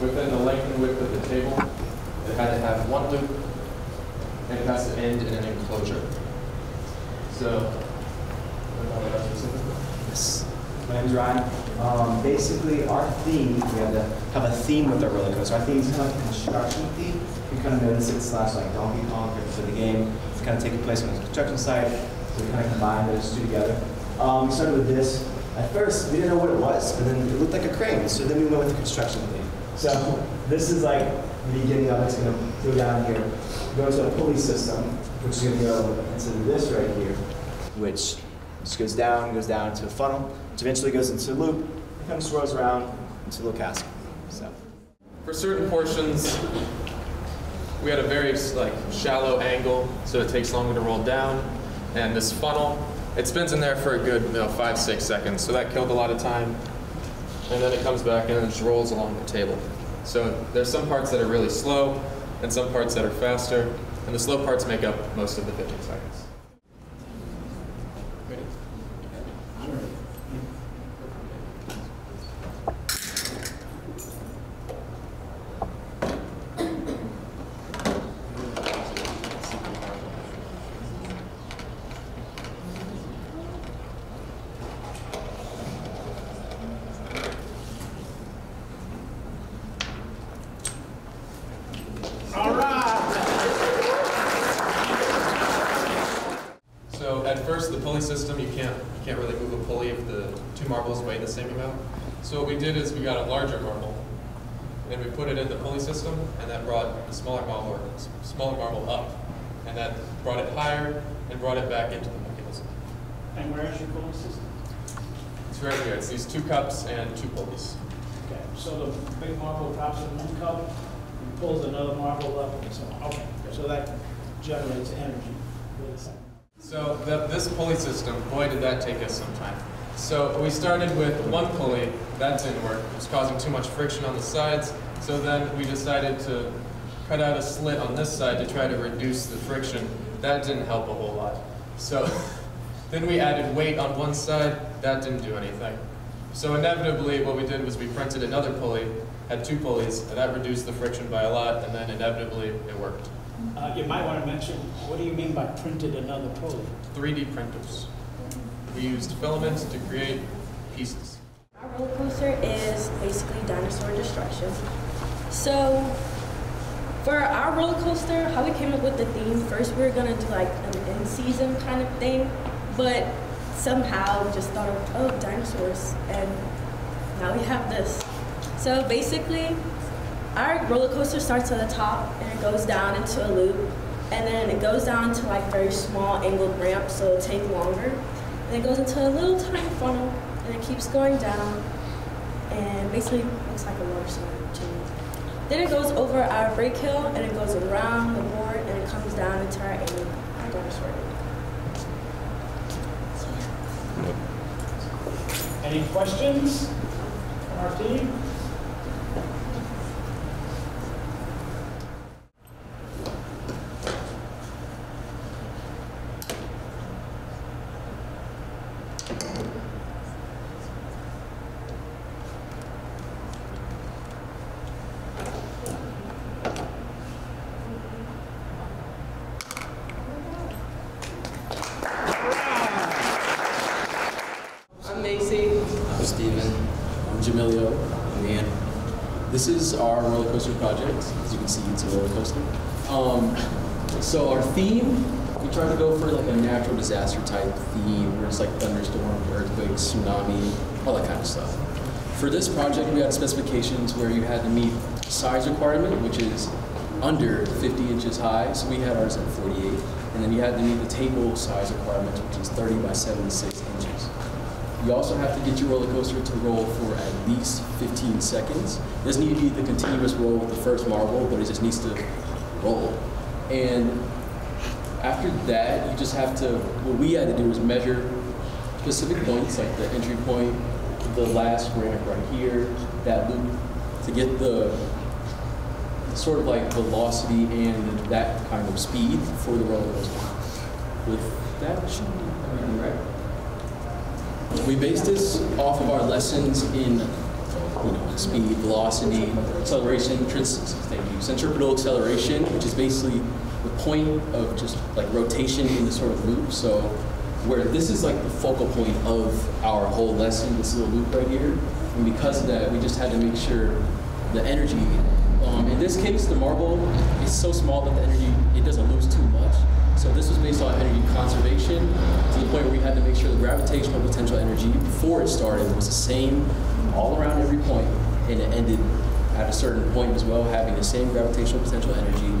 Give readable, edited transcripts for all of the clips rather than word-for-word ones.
within the length and width of the table, it had to have one loop, and it has to end in an enclosure. So, yes. My name's Ryan. Basically, our theme, we have to have a theme with our roller coaster. Our theme is kind of like a construction theme. You kind of notice it slash like Donkey Kong for the game. It's kind of taking place on a construction site. So we kind of combine those two together. We started with this. At first, we didn't know what it was, but then it looked like a crane. So then we went with the construction theme. So this is like the beginning of it. It's going to go down here, go to a pulley system, which is going to go into this right here, which just goes down to a funnel, which eventually goes into a loop, and kind of swirls around into a little casket. So, for certain portions, we had a very shallow angle, so it takes longer to roll down. And this funnel, it spins in there for a good 5-6 seconds, so that killed a lot of time. And then it comes back and it just rolls along the table. So there's some parts that are really slow and some parts that are faster, and the slow parts make up most of the 15 seconds. Ready? So at first, the pulley system, you can't really move a pulley if the two marbles weigh the same amount. So what we did is we got a larger marble, and we put it in the pulley system, and that brought the smaller marble up, and that brought it higher and brought it back into the mechanism. And where is your pulley system? It's right here. It's these two cups and two pulleys. Okay, so the big marble drops in one cup and pulls another marble up and so on. Okay, so that generates energy with the second. So this pulley system, boy, did that take us some time. So we started with one pulley, that didn't work. It was causing too much friction on the sides. So then we decided to cut out a slit on this side to try to reduce the friction. That didn't help a whole lot. So then we added weight on one side, that didn't do anything. So inevitably what we did was we printed another pulley, had two pulleys, and that reduced the friction by a lot, and then inevitably it worked. You might want to mention, what do you mean by printed another pulley? 3D printers. We used filaments to create pieces. Our roller coaster is basically dinosaur destruction. So for our roller coaster, how we came up with the theme, first we were going to do like an in-season kind of thing, but somehow we just thought of, oh, dinosaurs, and now we have this. So basically, our roller coaster starts at the top and it goes down into a loop, and then it goes down to like very small angled ramp, so it'll take longer. And it goes into a little tiny funnel, and it keeps going down, and basically looks like a water slide to me. Then it goes over our brake hill, and it goes around the board, and it comes down into our dinosaur. So yeah. Any questions from our team? I'm Steven. I'm Jamilio. And this is our roller coaster project. As you can see, it's a roller coaster. So our theme, we try to go for like a natural disaster type theme, where it's like thunderstorm, earthquakes, tsunami, all that kind of stuff. For this project, we had specifications where you had to meet size requirement, which is under 50 inches high. So we had ours at 48. And then you had to meet the table size requirement, which is 30 by 76 inches. You also have to get your roller coaster to roll for at least 15 seconds. It doesn't need to be the continuous roll with the first marble, but it just needs to roll. And after that, you just have to, what we had to do was measure specific points, like the entry point, the last ramp right here, that loop, to get the sort of like velocity and that kind of speed for the roller coaster. With that, should be everything right. We based this off of our lessons in speed, velocity, acceleration, centripetal acceleration, which is basically the point of just like rotation in this sort of loop. So where this is like the focal point of our whole lesson, this little loop right here. And because of that, we just had to make sure the energy, in this case, the marble is so small that the energy, it doesn't lose too much. So this was based on energy conservation to the point where we had to make sure the gravitational potential energy before it started was the same all around every point, and it ended at a certain point as well, having the same gravitational potential energy,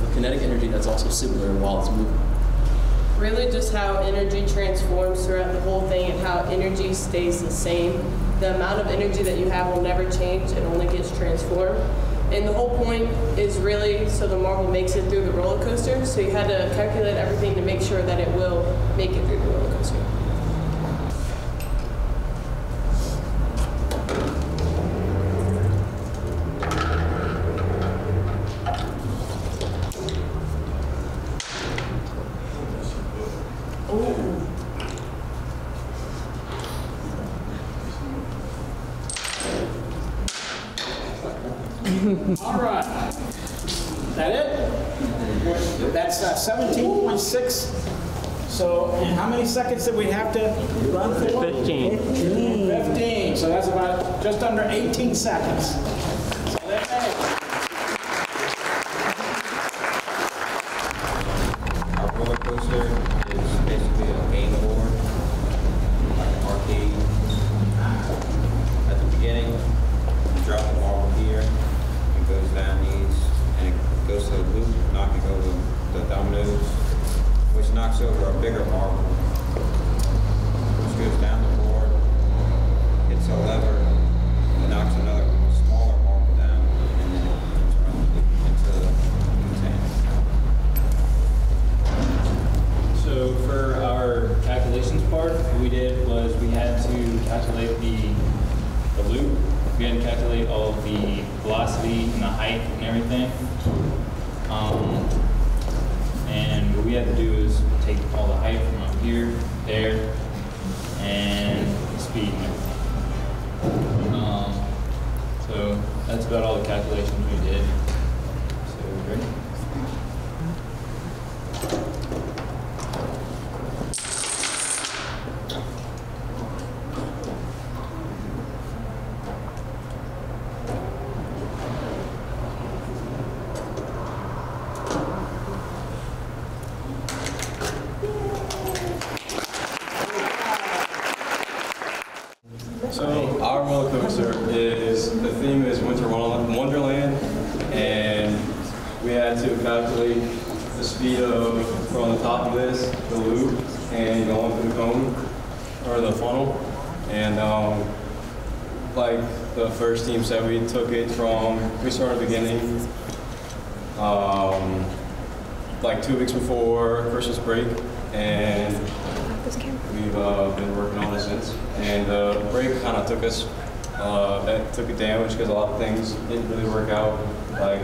with kinetic energy that's also similar while it's moving. Really just how energy transforms throughout the whole thing and how energy stays the same. The amount of energy that you have will never change, it only gets transformed. And the whole point is really so the marble makes it through the roller coaster, so you had to calculate everything to make sure that it will make it through the roller coaster. All right. That it? That's 17.6. So, and how many seconds did we have to run for? 15. 15. So that's about just under 18 seconds. So there you go. Our roller coaster is basically a game board, like an arcade. At the beginning, you drop the marble here, it goes down these, and it goes to the loop, knocking over the dominoes, which knocks over a bigger marble, which goes down the board, hits a lever, and knocks another smaller marble down, and then it runs into the container. So for our calculations part, what we did was we had to calculate the loop. We had to calculate all of the velocity and the height and everything. And what we had to do is take all the height from up here, there, and the speed and everything. So that's about all the calculations we did. So ready? So our roller coaster the theme is Winter Wonderland, and we had to calculate the speed of from the top of this, the loop, and going through the cone, or the funnel. And like the first team said, we started beginning like 2 weeks before Christmas break, and we've been working on it since. And the break kind of took us, took a damage because a lot of things didn't really work out. Like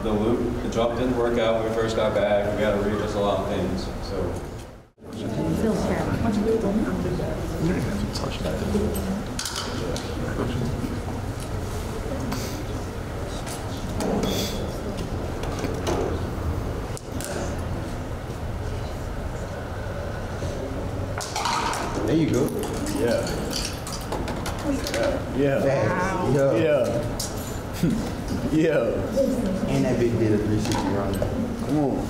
the loop, the jump didn't work out when we first got back. We got to readjust a lot of things. So. There you go. Yeah. Yeah. Wow. Yeah. Yeah. And that big did a 360 run. Come on.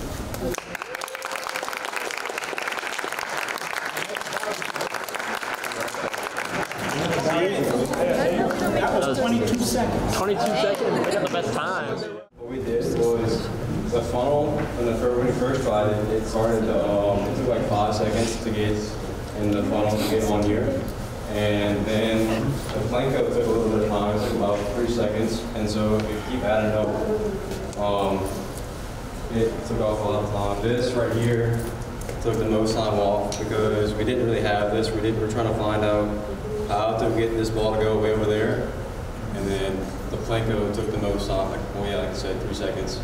That was 22 seconds. 22 seconds, we got the best time. What we did was the funnel, when we first tried it, it started, it took like 5 seconds to get in the funnel to get on here. And then the Planko took a little bit of time, it took about 3 seconds. And so if you keep adding up, it took off a lot of time. This right here took the most time off because we didn't really have this. We're trying to find out how to get this ball to go way over there. And then the Planko took the most time, like I said, 3 seconds.